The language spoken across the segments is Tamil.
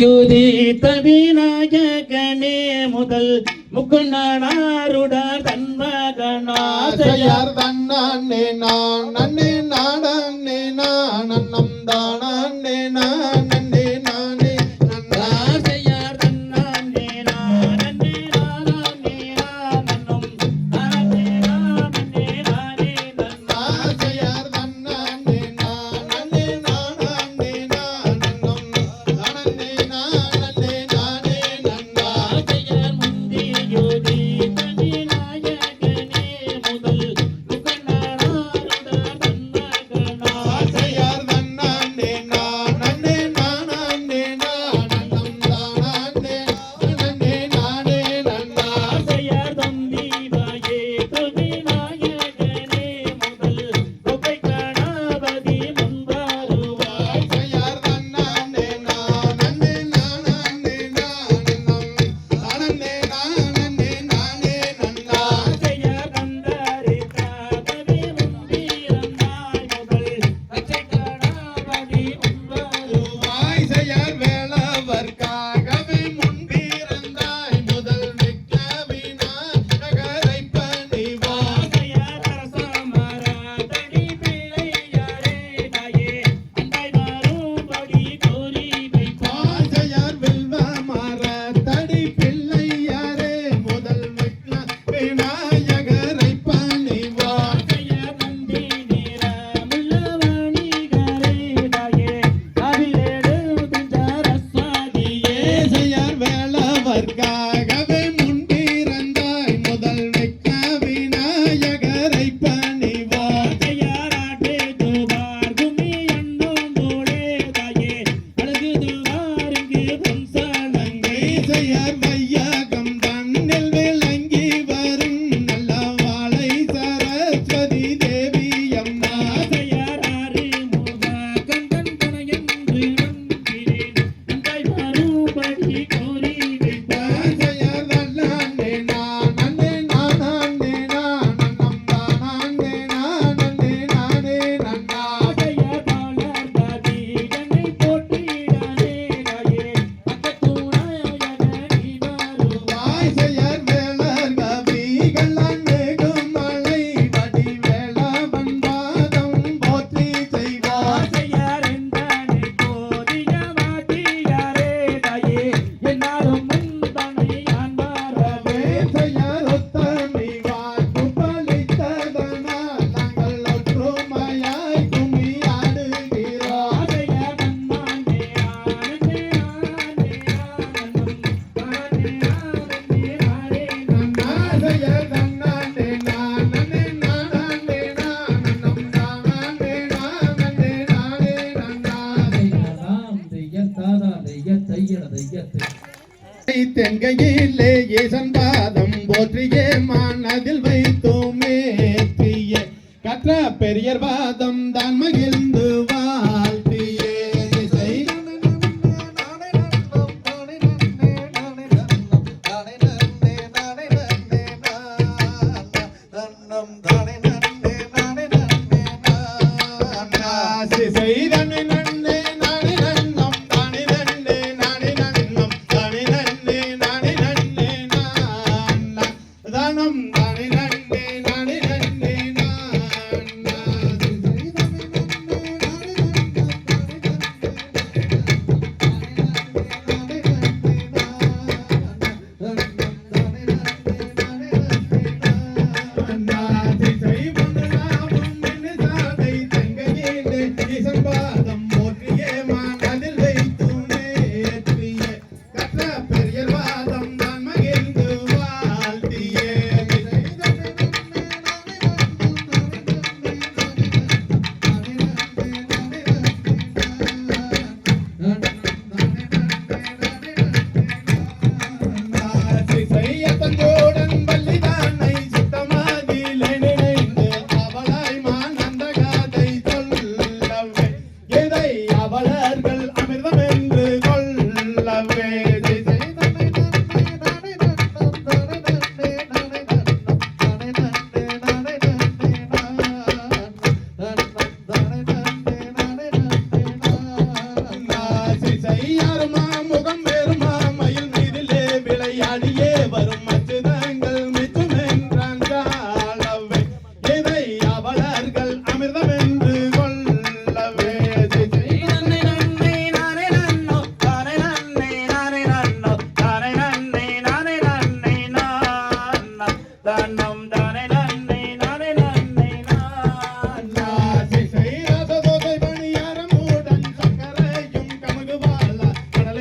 யுதித்த விநாயகனே முதல் முக்குநாடாருடர் தன்மகனாசையார் தன்னே நான் நன்னே நாடன்னே நான் அன்னம் தானே நான் நன்னே நானே நன்னாசையார் தன்னே நான் நன்னே நானே நான் அன்னம் தானே நானே நானே நன்னாசையார் தன்னே நான் நன்னே நானே நான் அன்னம் தானே நானே நானே நன்னாசையார் முந்தி யுதித்த விநாயகனே முதல் முக்குநாடாருடர் தன்மகனாசையார் தன்னே நான் நன்னே நானே நான் அன்னம் தானே நன்னே நானே ஆசையார் தம்பி வாயே விநாயகனே முதல் தொகை கணபதி முன்வருவாய் ஆசையார் தன்னே நான் நன்னே நானே நான் அன்னம் தானே நானே நானே நன்னா ஆசையார் கந்தரே காதவி முன்பிறந்தாய் முதல் பச்சை கணபதி முன்வருவாய் ஆசையார் வேளவர்க்காகவே முன்பிறந்தாய் முதல் மிக்க விநாயகரை பணிவாய் ஆசையார் அரசமரதடி பிள்ளையாரே தாயே அன்பாய் மாறும்படி கோரி வைப்பாய் ஆசையார் வெல்வ மரத்தடி பிள்ளையாரே முதல் மிக்க விநாயகரை பணிவாய் ஆசையார் நந்தி நிறமுள்ளவணிகரே தாயே காவிலேடு பிஞ்சரஸ்வதியே ஆசையார் வேளவர்க்காகவே முன்பிறந்தாய் முதல் மிக்க விநாயகரை பணிவாய் ஆசையாராட்டே துவார் கும்மி எண்ணும் போலே தாயே அழகு துவாருங்கு பொன்சலங்கை ஆசையார் வையகம் தன்னில் விளங்கி வரும் நல்ல வாழை சரஸ்வதி தேவி அம்மா ஆசையார் ஆறுமுக கந்தன் துணையென்று நம்பினேன் அன்பாய் மாறும்படி கோரி வைப்பாய் ஆசையார் தன்னே நான் நன்னே நானே நான் அன்னம் தானே நானே நானே நன்னா ஆசையார் பாலர் பாதி என்னை போற்றிடானே தாயே பக்கத்துணையன நீ வருவாய் ஆசையார் வேளர் கவிகள் அன்னைக்கும் மலை வடி வேளவன் பாதம் போற்றி செய்வார் ஆசையார் எந்தனை போதிய மாட்டியாரே தாயே என்னாலும் முந்தனை யான் வரவே ஆசையார் ஒத்தமை வாக்கு பலித்ததனால் நாங்கள் ஒற்றுமையாய் கும்மி ஆடுகிறோம் ஆசையார் நன்னானே ஆனந்தே நானே ஆனந்தம் தானே ஆனந்தே நானே நன்னா ஆசையார் தன்னே நான் நன்னே நானே நான் அன்னம் தானே நானே நானே நன்னா தென்கையிலே ஈசன் பாதம் போற்றியே மனதில் வைத்தோமே கற்ற பெரியர் பாதம் தான் மகிழ்ந்து வாழ்த்தியே இசை செய்தனை நன்னே நானே நன்னம் தானே நன்னே நானே நன்னம் தானே நன்னே நானே நன்னே நான்னா தானம் தானே நன்னே நானே நன்னே நான்னா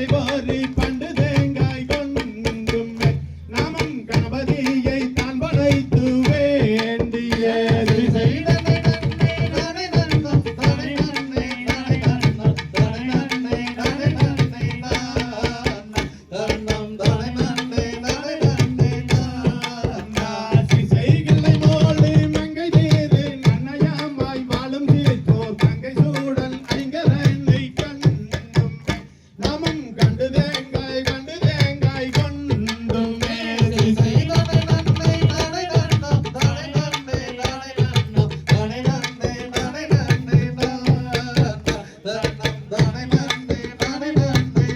தலைவாரி பண்டு தேங்காய் கொண்டும் நாமம் கணபதியை தான் படைத்து வேண்டிய செய்தனை நன்மை நானே நன்னம் தானே நன்மை நானே நன்னம் தானே நன்மை நானே நன்மை நன்னம் தானே நன்மை நானே நன்மை நாசி செய்களை மோளி மங்கை தேரு நன்னயமாய் வாழும் தீர்த்தோர் தங்கை சூடல் ஐங்கரனை கண்டும் நாமம் கண்டு தேங்காய் கொண்டும் செய்தனை நன்மை நானே நன்னம் தானே நன்மை நானே நன்னம் தானே நன்மை நானே நன்மை நன்னம் தானே நன்மை நானே நன்மை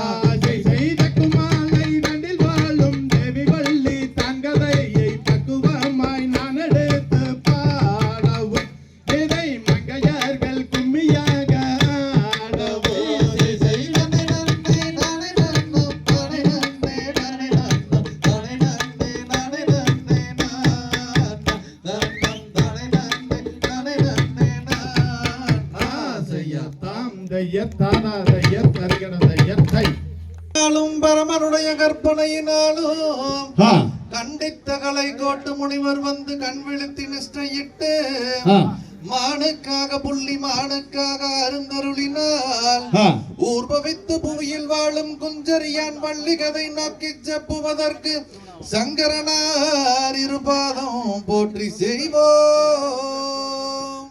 ஆசை செய்த குமாலை நண்டில் வாழும் தேவி வள்ளி தங்கதையை பக்குவமாய் நான் எடுத்து பாடவும் இதை மங்கையர்கள் கும்மியாக ஆடவும் செய்தனை நன்மை நானே நன்னம் தானே நன்மை நானே நன்னம் தானே நன்மை நானே நன்மை நன்னம் தானே நன்மை நானே நன்மை ஆசையத்தாம் தையத்தானாதைய தருகணதையத்தை பரமனுடைய கற்பனையினாலும் ஆ கண்டித்த கலை கோட்டு முனிவர் வந்து கண் விழித்து நிஷ்டையிட்டு ஆ மானுக்காக புள்ளி மானுக்காக அருந்தருளினால் ஆ ஊர்பவித்து புவியில் வாழும் குஞ்சரியான் வள்ளி கதை நோக்கி செப்புவதற்கு சங்கரனார் இருபாதம் போற்றி செய்வோம்.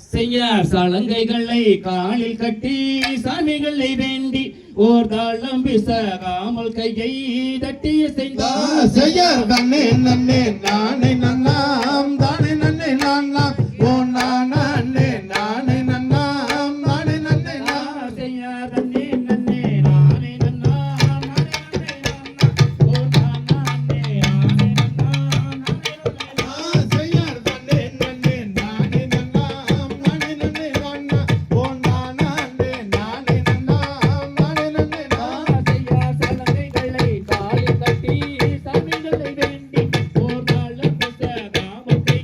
செய்யார் சலங்கைகளை காலில் கட்டி சாமிகளை வேண்டி ஓர் தாளம் பிசகாமல் கையை தட்டி செய்தார் செய்யார் தன்னே நன்னே நானே நன்னாம் தானே நன்னே நானாம் ஓ நானே நானே நன்னாம் நானே நன்னே நான் செய்யார் தன்னே நன்னே நானே நன்னா நானே நன்னே நன்னா ஓ நானே நானே நன்னா நானே நன்னே செய்யார் தன்னே நன்னே நானே நன்னாம் நானே நன்னே நானா ஓ நானே நானே நன்னாம் நானே நன்னே நான் செய்யார் சலங்கைகளை காலில் கட்டி சாமிகளை வேண்டி ஓர் தாளம் பிசகாமல் கையை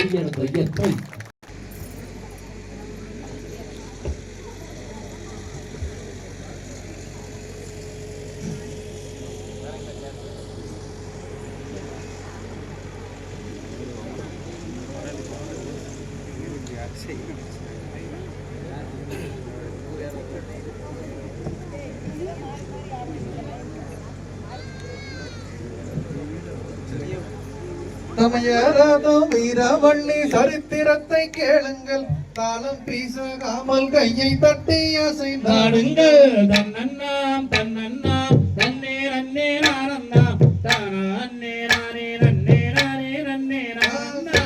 தொய்யத்தை தமையராதோ வீரவள்ளி சரித்திரத்தை கேளுங்கள், தாளம் பீசாகாமல் கையை தட்டி அசைந்தாடுங்கள். தன்னண்ணாம் தன்னண்ணாம் தன்னே நன்னே நானண்ணாம் தானே நானே நன்னே நானே நன்னே நானண்ணா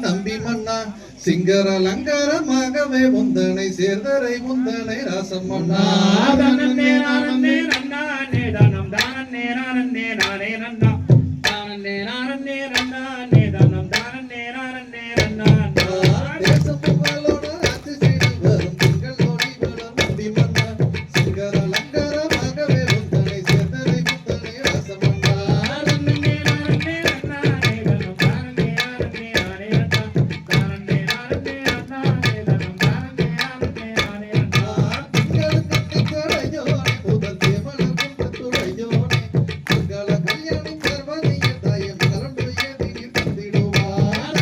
நம்பி மன்னா சிங்கர அலங்காரமாகவே முந்தனை சேர்ந்தரை முந்தனை ராசம் மன்னா தானே நானே நன்னா நே தானம் தானே நானே நானே நன்னா தானே நானே நன்னா நே தானம் தானே நானே நன்னா தேசம் புகழோட ராஜ்ய செய்து வரும் திங்கள் ஒளி வளம் நம்பி மன்னா சிங்கர அலங்காரமாகவே முந்தனை சேர்ந்தரை முந்தனை ராசம் மன்னா தானே நானே நன்னா நே தானம் தானே நானே நானே நன்னா தானே நானே நன்னா நே தானம் தானே நானே நன்னா திங்கள் கட்டிக்கரையோனே முதல் தேவன குன்றத்துறையோனே திங்கள கல்யாணி கர்வனிய தாயம் கரண்டு ஏதி தந்திடுவார்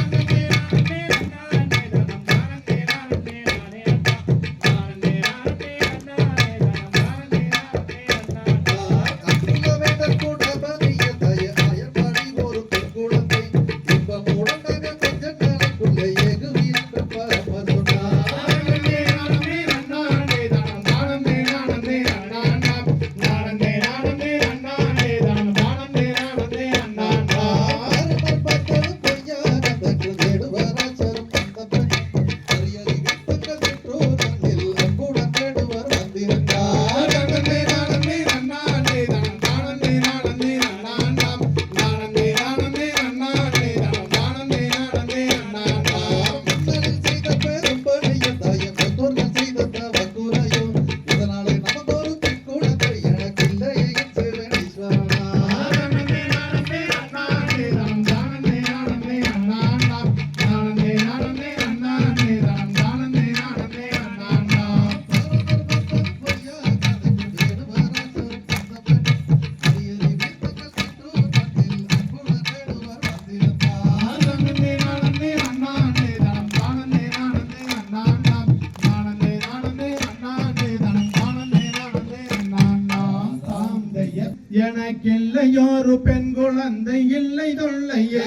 எனக்கில்லையோரு பெண் குழந்தை இல்லை தொல்லையே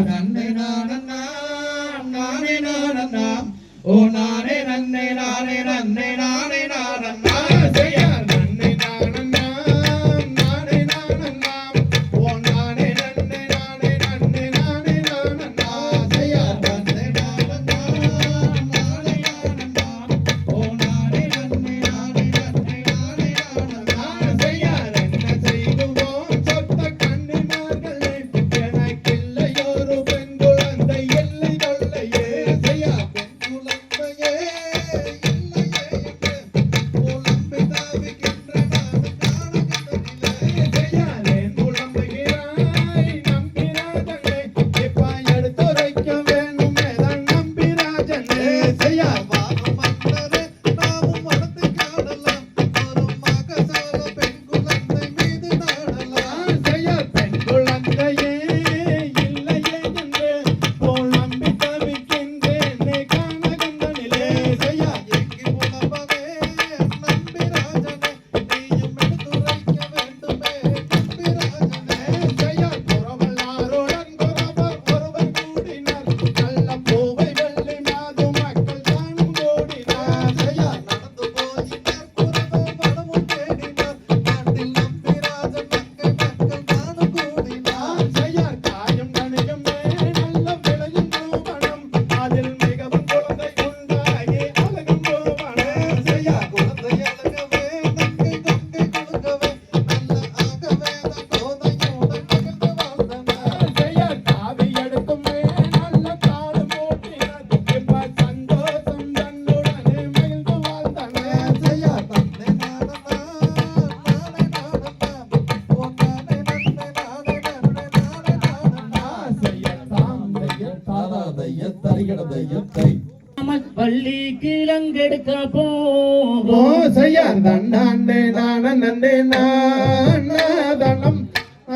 நன்னை நானண்ணா நானே நானண்ணா ஓ நானே நன்னை நானே நன்னை நானே நானண்ணா நன்னை நானண்ணா தையத்தறிகிட தையத்தை பள்ளி கிழங்கெடுக்க ஓ செய்யார் தன்னாண்டே நான நன்னே நானம்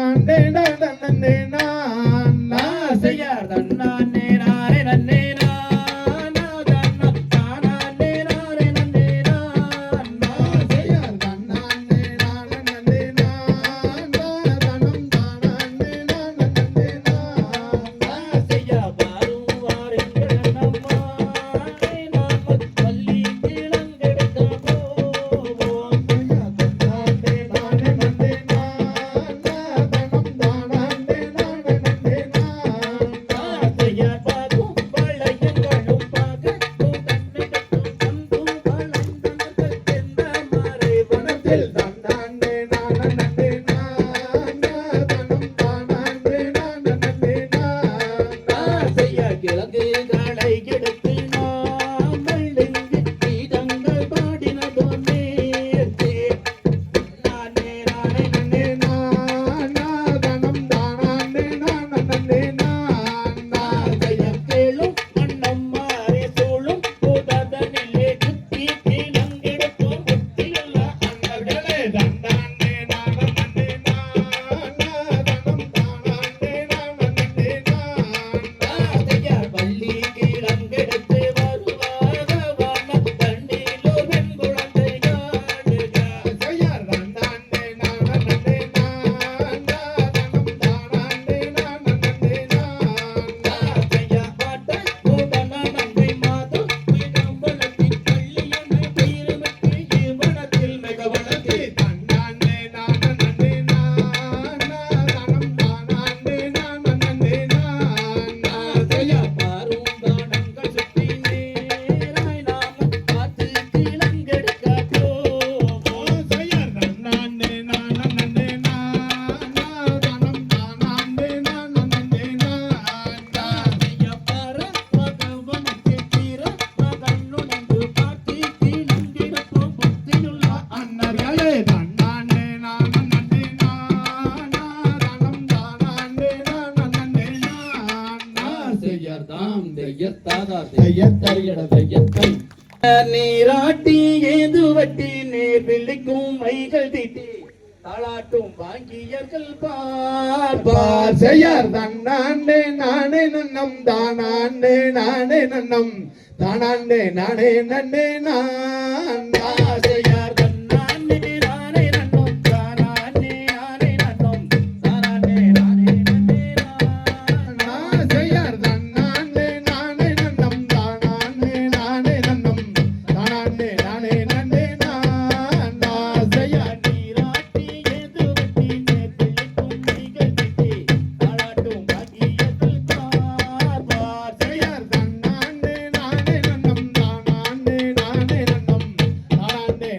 ஆண்டே நன்னே நானா செய்யார் தன்னானே நானே நன்னே நானா தானே நானே நன்னே நானா செய்யார் தன்னாண்டே நான நன்னே நானா தனம் தானாண்டே நான நன்னே நானா செய்யா பாரும் வாருங்கள் நம்மா நாம பள்ளி கிழங்கெடுக்க போவோம் செய்யார் தன்னாண்டே நான நன்னே நானா தனம் தானாண்டே நான நன்னே நானா செய்யார் பாரும் பழையங்களும் பாகட்டும் தன்னை கட்டும் தந்தும் பழந்தனர்கள் தென்ன மாறை வனத்தில் தன்னாண்டே நான நன்னே நானா தனம் தானாண்டே நான நன்னே நானா செய்யா கிழங்குகளை எடுத்து நாமல் நெஞ்சு கீதங்கள் பாடினதோர் நேர்த்தே நானே நானே நன்னே நானா தனம் தானாண்டே நான நன்னே நானா செய்யா கேளும் வண்ணம் மாறே சூழும் புததனிலே குத்தி கிழங்கெடுப்போம் புத்தியுள்ள அண்ணர்களே தன்னாண்டே நான நன்னே நானா தனம் தானாண்டே நான நன்னே நானா செய்யா பள்ளி கிழங்கெடுத்து வருவாக வான தண்டிலோ பெண் குழந்தை காடுக செய்யார் தன்னாண்டே நான நன்னே நானா தனம் தானாண்டே நான நன்னே நானா செய்யா பாட்டை கோபன நங்கை மாதம் விடம்பலத்தின் பள்ளியனை தீரமிட்டு இவனத்தில் மிக வளர்த்தி தன்னாண்டே நான நன்னே நானா தனம் தானாண்டே நான நன்னே நானா செய்யா பாரும் தானங்கள் சுற்றி நேராய் நாம பார்த்து கிழங்கெடுக்க போவோம் செய்யார் தன்னாண்டே நான நன்னே நானா தனம் தானாண்டே நான நன்னே நானா செய்யா பார பகவனுக்கு தீர மகனுணர்ந்து பார்த்து கிழங்கெடுப்போம் புத்தியுள்ள அன்னர்களே தன்னாண்டே நான நன்னே நானா தனம் தானாண்டே நான நன்னே நானா செய்யார் தாம் தெய்யத்தாதா தையத்தறிகிட தையத்தை நீராட்டி ஏது வட்டி நேர் விழிக்கும் மைகள் தீட்டி தாளாட்டும் வாங்கியர்கள் பார்ப்பார் செய்யார் தன்னாண்டே நானே நன்னம் தானாண்டே நானே நன்னம் தானாண்டே நானே நன்னே நானா செய்யார் தன்னானே நானே நன்னும் தானானே நானே நன்னும் தானானே நானே நன்னே நா செய்யார் தன்னாண்டே நானே நன்னம் தானாண்டே நானே நன்னம் தானாண்டே நானே நன்னே நானா செய்யார் நீராட்டி ஏது வட்டி நேர் விழிக்கும் மைகள் தீட்டி தாளாட்டும் வாங்கியர்கள் பார்ப்பார் செய்யார் தன்னாண்டே நானே நன்னம் தானாண்டே நானே நன்னம் தானாண்டே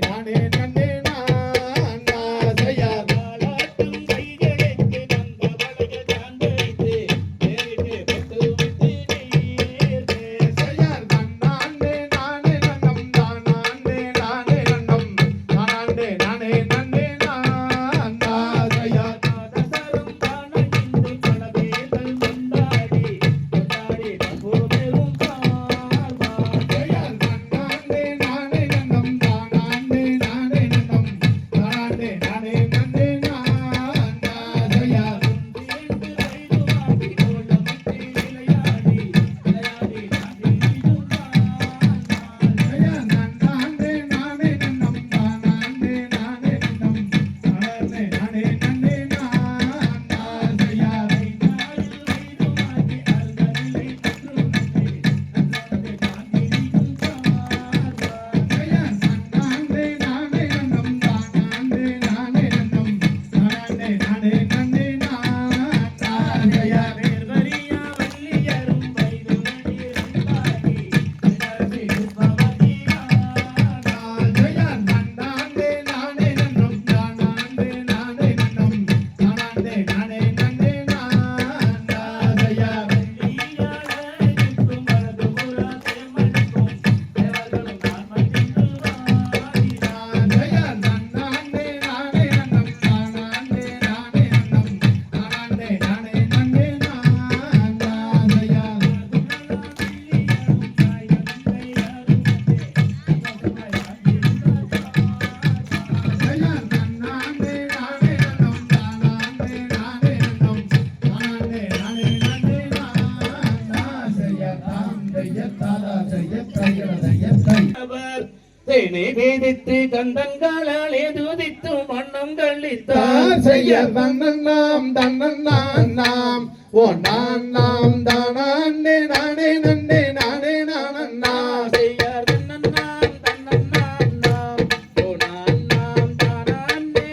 தேனை வேதித்து கந்தன்களாலே துதித்து மன்னம் கழித்தார் செய்ய தன்னன்னாம் தன்னன்னாம் ஓ நான் நாம் தானே நானே நன்னே நானே நானன்னா செய்யார் தன்னன்னாம் தன்னன்னாம் ஓ நான் நாம் தானே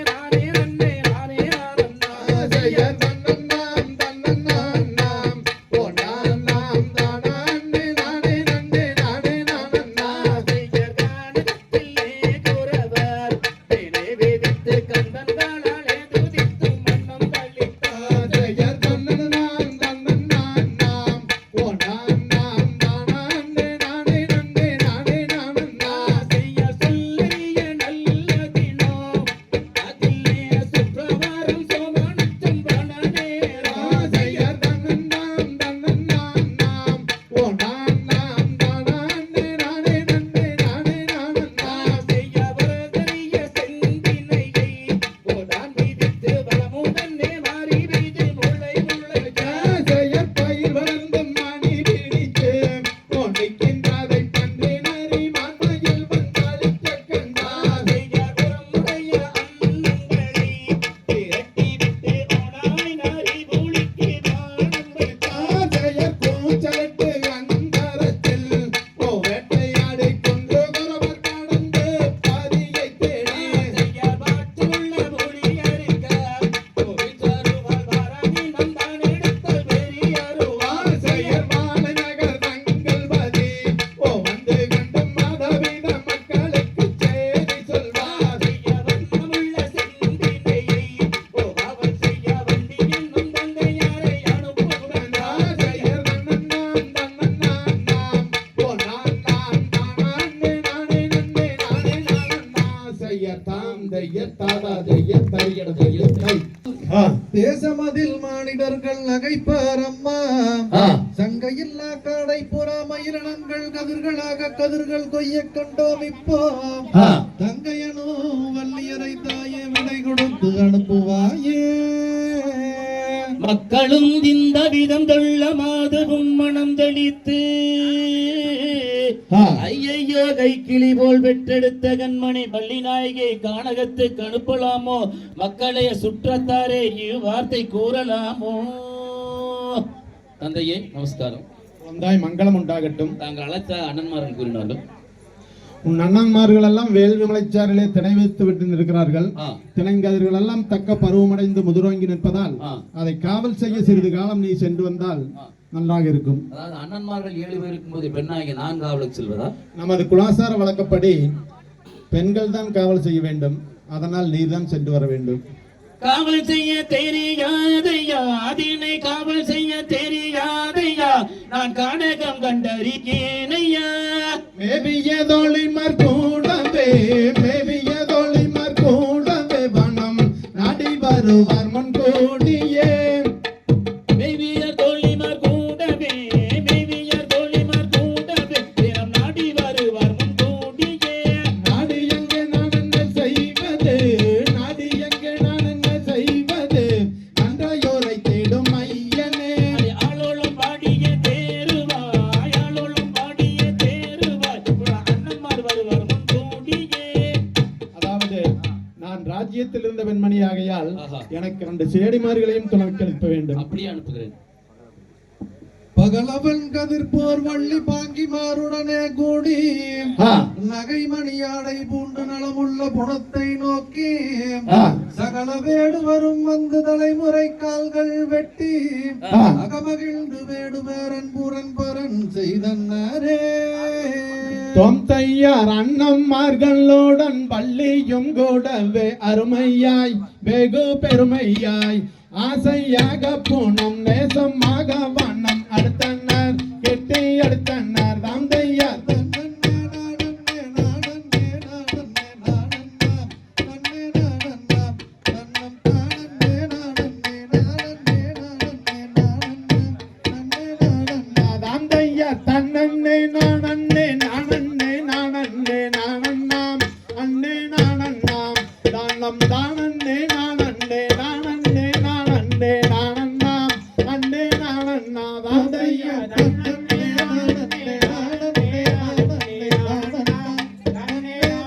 நானே நன்னே நானே நானன்னா செய்ய தன்னன்னாம் தன்னன்னாம் ஓ நான் நாம் தானே நானே நன்னே நானே நானன்னா செய்யார் கானகத்திலே குறவர் தேனை வேதித்து கந்தன்களாலே துதித்து மன்னம் கழித்தார் செய்ய தன்னன்னாம் தன்னன்னாம் ஓ நான் நாம் தானே நானே நன்னே நானே நானன்னா செய்ய சொல்லிய நல்லதினோ அதிலே சுற்றவரும் சோமனத்தும் வனநேரா செய்ய தன்னன்னாம் தன்னன்னாம் ஓ நான் நாம் தானே நானே நன்னே நானே நானன்னா செய்ய வரதறிய செந்தினையை ஓதான் விதித்து வளமுடனே மாறி வீது முளை முளைக்க செயற்பயிர் வளர்ந்து மணி பிடித்து கொண்டிருக்கின்றதை பன்றி நரி மாமையில் வந்தாளிக்க கண்டார் செய்ய குரமுடைய அன்னங்களை திரட்டி விட்டு ஓனாய் நாரி பூளிக்கு தானம் வைத்தார் செயற் கூச்சலிட்டு அந்தரத்தில் வேட்டையாடி கொன்று குறவர் கடந்து பாதியை தேடி செய்ய பாட்டுள்ள மொழியறிக்க கோவிச்சருவாள் வாராணி நந்தான் எடுத்த பெரியருவா செயற் மாலை நகர் தங்கள் பதி வந்து கண்டு மாதவித மக்களுக்கு செய்தி சொல்வார் செய்ய வண்ணமுள்ள செந்தினையை அவள் செய்ய வண்டி என்னும் தந்தையாரை அனுப்புகிறார் செயற் தன்னன்னாம் தன்னன்னாம் ஓ நான் நாம் தானே நானே நன்னே நானே நானன்னா செயற் தாம் தையத் தாதா தையத் தரியட தையத் தை தேசமதில் மானிடர்கள் நகைப்பாரம்மா சங்கையில்லா காடை புறா மயிரினங்கள் கதிர்களாக கதிர்கள் கொய்ய கண்டோம் இப்போ தங்கையனோ வள்ளியரை தாயே விடை கொடுத்து அனுப்புவாயே மக்களும் இந்த விதம் தொள்ள மாதவும் மனம் தெளித்து ஐயையோ கைக்கிளி போல் பெற்றெடுத்த கண்மணி பள்ளி நாயகை கானகத்துக்கு அனுப்பலாமோ மக்களைய சுற்றத்தாரே இவ்வார்த்தை கூறலாமோ தந்தையே நமஸ்காரம். வந்தாய் மங்களம் உண்டாகட்டும். தாங்கள் அழைத்த அண்ணன்மார்கள் கூறினாலும் உன் அண்ணன்மார்கள் எல்லாம் வேள்வி மலைச்சாரிலே திணை வைத்து விட்டு நிற்கிறார்கள். ஆ, திணைங்கதிர்கள் எல்லாம் தக்க பருவமடைந்து முதுரோங்கி நிற்பதால் ஆ. அதை காவல் செய்ய சிறிது காலம் நீ சென்று வந்தால் நன்றாக இருக்கும். அதாவது அண்ணன்மார்கள் 7 பேர் இருக்கும்போது பெண்ணாகிய நான் காவலுக்கு செல்வதா? நமது குலாசார வழக்கப்படி பெண்கள் தான் காவல் செய்ய வேண்டும். அதனால் நீர்தான் சென்று வர வேண்டும். காவல் செய்ய தெரியாதையா, அதினை காவல் செய்ய தெரியாதையா, நான் கானகம் கண்டறியேனையா. மேவிய தோழிமார் கூடவே, மேவிய தோழிமார் கூடவே வனம் நாடி வருவார் முன் கூடியே. மேவியர் தோழிமார் கூடவே, மேவியர் தோழிமார் கூடவே, தினம் நாடி வருவார் முன் கூடியே. நாடி எங்கே நான் என்ன செய்வது, நாடி எங்கே நான் என்ன செய்வது, நன்றையோரை தேடும் ஐயனே. ஆளோளம் பாடிய தேருவாய், ஆளோளம் பாடிய தேருவாய், அண்ணன்மார் வருவார் முன் கூடியே. அதாவது நான் ராஜ்யத்தில் இருந்த பெண்மணி ஆகையால் ஆஹா. எனக்கு 2 சேடிமார்களையும் துணைக்கு அனுப்ப வேண்டும். அப்படியே அனுப்புகிறேன். பகலவன் கதிர்போர் வள்ளி பாங்கிமாருடனே கூடி ஆ, நகைமணியாடை பூண்டு நலமுள்ள புணத்தை நோக்கி ஆ, சகல வேடுவரும் வந்து தலைமுறை கால்கள் வெட்டி ஆ. அகமகிழ்ந்து வேடுவேரன் புறன் பரன் செய்தனரே. தொம் தையார் அண்ணம்மார்களுடன் பள்ளியும் கூடவே அருமையாய் வெகு பெருமையாய் ஆசையாக பூனம் நேசமாக வண்ணம் அடுத்தனர் கெட்டி அடுத்தனர் தாம் தையார் தாம் தையார் தன்னே நானே நானே நானே நானண்ணாம் அண்ணே நானண்ணாம் தானம் தானே நானே நானே நானே நானண்ணாம் அண்ணே நானண்ணா தாம் தையார் தன்னே நானே நானே நானே நானண்ணாம்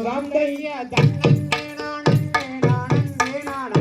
தாம் தைய தன்னே நானே நானே நானே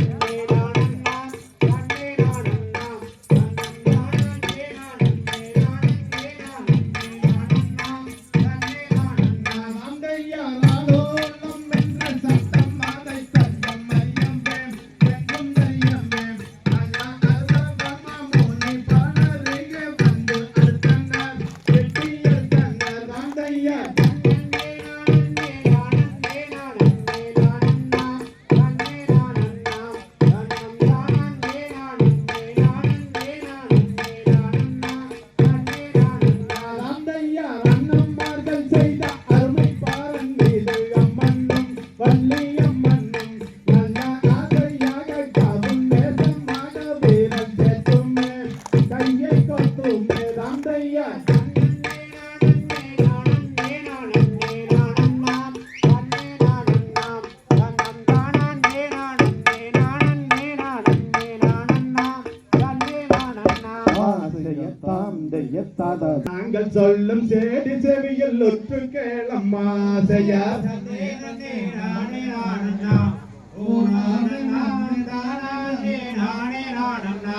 நாங்கள் சொல்லும் சேடி செவியில் ஒற்று கேளம்மா செய்யா ஆசையார் தன்னே நன்னே நானே நானண்ணாம் ஓ நானண்ணாம் தானே நானே நானண்ணா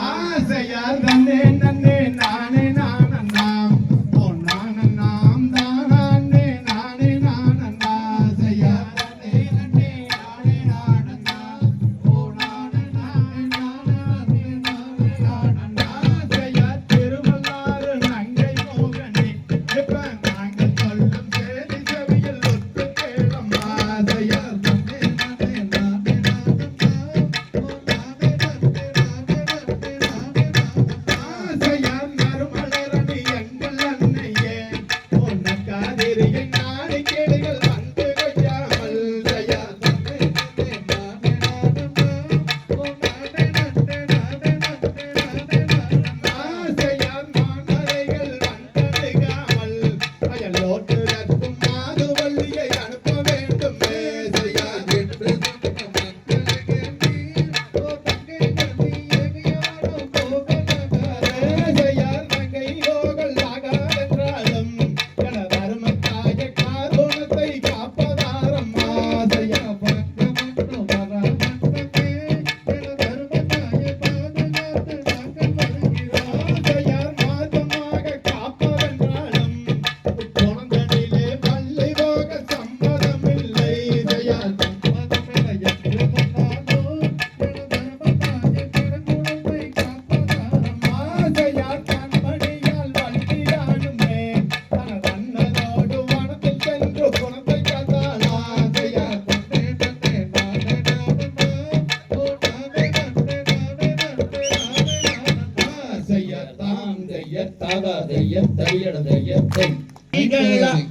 செய்யார் தன்னே நன்னே நானே நானண்ணாம் ஓ நானண்ணாம் நானே நானண்ணா செய்யார் திருவள்ளாறு நங்கை மோகனே இப்ப நாங்கள் சொல்லும் சேதி செவியில் ஒத்து கேளம்மா செய்யார் தன்னே நன்னே நானே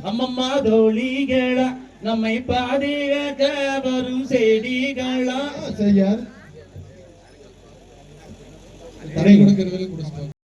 அம்மம்மா தோழிகளா நம்மை பாதுகாக்க வரும் செடிகளா செய்யார் தடை கொடுக்கிறவர்கள் கொடுத்து